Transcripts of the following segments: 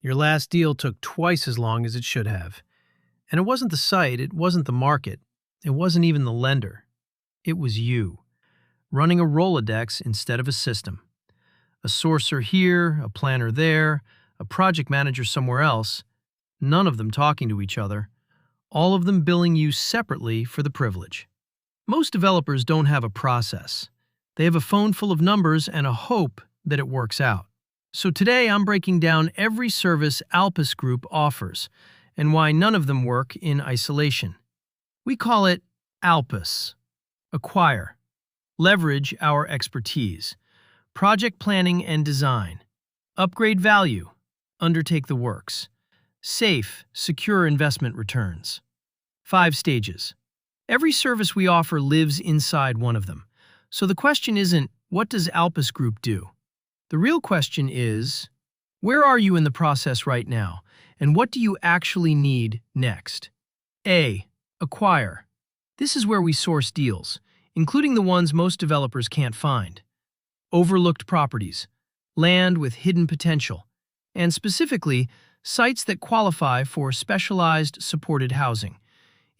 Your last deal took twice as long as it should have. And it wasn't the site, it wasn't the market, it wasn't even the lender. It was you, running a Rolodex instead of a system. A sourcer here, a planner there, a project manager somewhere else, none of them talking to each other, all of them billing you separately for the privilege. Most developers don't have a process. They have a phone full of numbers and a hope that it works out. So today I'm breaking down every service Alpus Group offers and why none of them work in isolation. We call it A.L.P.U.S. Acquire. Leverage our expertise. Project planning and design. Upgrade value. Undertake the works. Safe, secure investment returns. 5 stages. Every service we offer lives inside one of them. So the question isn't, what does Alpus Group do? The real question is, where are you in the process right now, and what do you actually need next? A. Acquire. This is where we source deals, including the ones most developers can't find. Overlooked properties, land with hidden potential, and specifically, sites that qualify for specialized supported housing.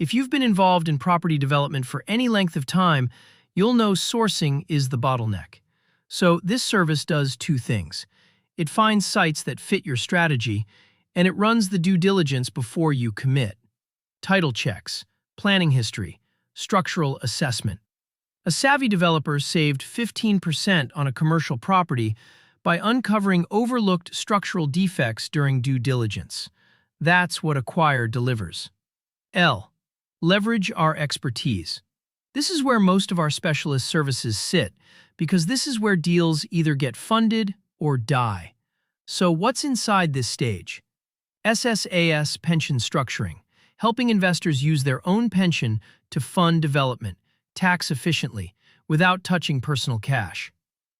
If you've been involved in property development for any length of time, you'll know sourcing is the bottleneck. So this service does 2 things. It finds sites that fit your strategy, and it runs the due diligence before you commit. Title checks, planning history, structural assessment. A savvy developer saved 15% on a commercial property by uncovering overlooked structural defects during due diligence. That's what Acquire delivers. L. Leverage our expertise. This is where most of our specialist services sit, because this is where deals either get funded or die. So what's inside this stage? SSAS pension structuring, helping investors use their own pension to fund development, tax efficiently, without touching personal cash.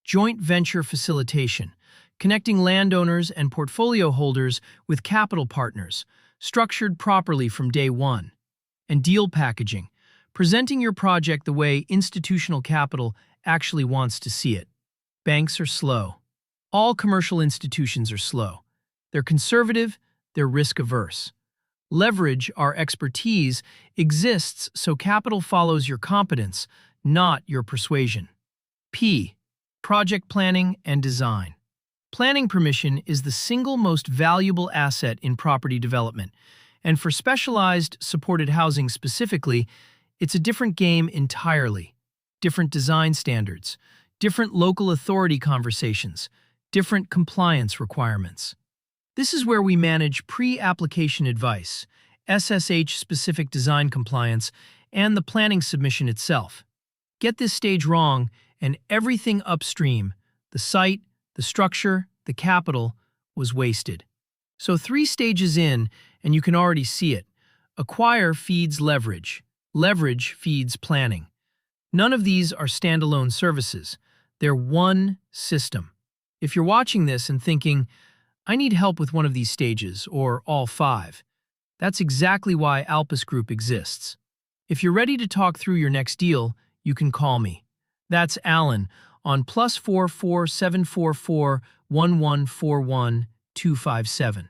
Joint venture facilitation, connecting landowners and portfolio holders with capital partners, structured properly from day one. And deal packaging, presenting your project the way institutional capital actually wants to see it. Banks are slow. All commercial institutions are slow. They're conservative, they're risk-averse. Leverage our expertise exists so capital follows your competence, not your persuasion. P. Project planning and design. Planning permission is the single most valuable asset in property development, and for specialized supported housing specifically, it's a different game entirely. Different design standards, different local authority conversations, different compliance requirements. This is where we manage pre-application advice, SSH-specific design compliance, and the planning submission itself. Get this stage wrong, and everything upstream, the site, the structure, the capital, was wasted. So 3 stages in, and you can already see it. Acquire feeds leverage. Leverage feeds planning. None of these are standalone services. They're one system. If you're watching this and thinking, I need help with one of these stages, or all 5, that's exactly why Alpus Group exists. If you're ready to talk through your next deal, you can call me. That's Alan on +44 744 1141 257.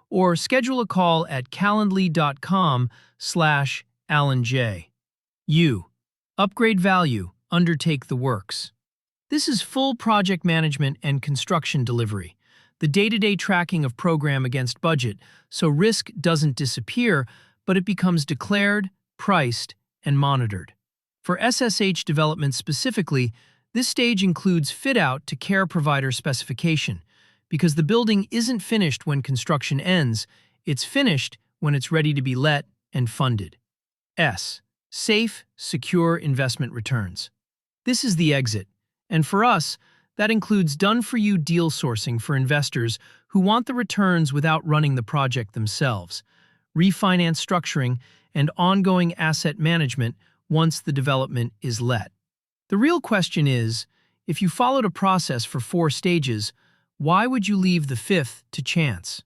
Or schedule a call at calendly.com/AlanJ. U. Upgrade value, undertake the works. This is full project management and construction delivery, the day-to-day tracking of program against budget, so risk doesn't disappear, but it becomes declared, priced, and monitored. For SSH development specifically, this stage includes fit-out to care provider specification, because the building isn't finished when construction ends, it's finished when it's ready to be let and funded. S. Safe, secure investment returns. This is the exit, and for us, that includes done-for-you deal sourcing for investors who want the returns without running the project themselves, refinance structuring, and ongoing asset management once the development is let. The real question is, if you followed a process for 4 stages, why would you leave the 5th to chance?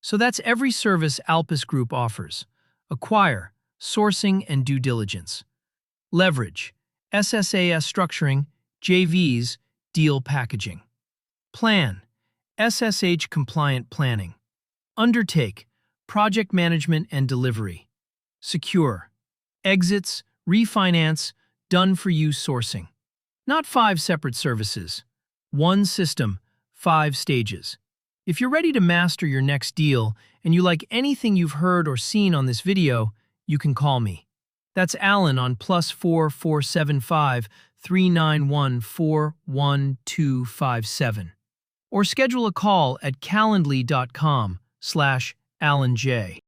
So that's every service Alpus Group offers. Acquire, sourcing and due diligence. Leverage, SSAS structuring, JVs, deal packaging. Plan, SSH compliant planning. Undertake, project management and delivery. Secure, exits, refinance, done-for-you sourcing. Not 5 separate services. One system, 5 stages. If you're ready to master your next deal and you like anything you've heard or seen on this video, you can call me. That's Alan on +4 475 391 41257. Or schedule a call at calendly.com/AlanJ.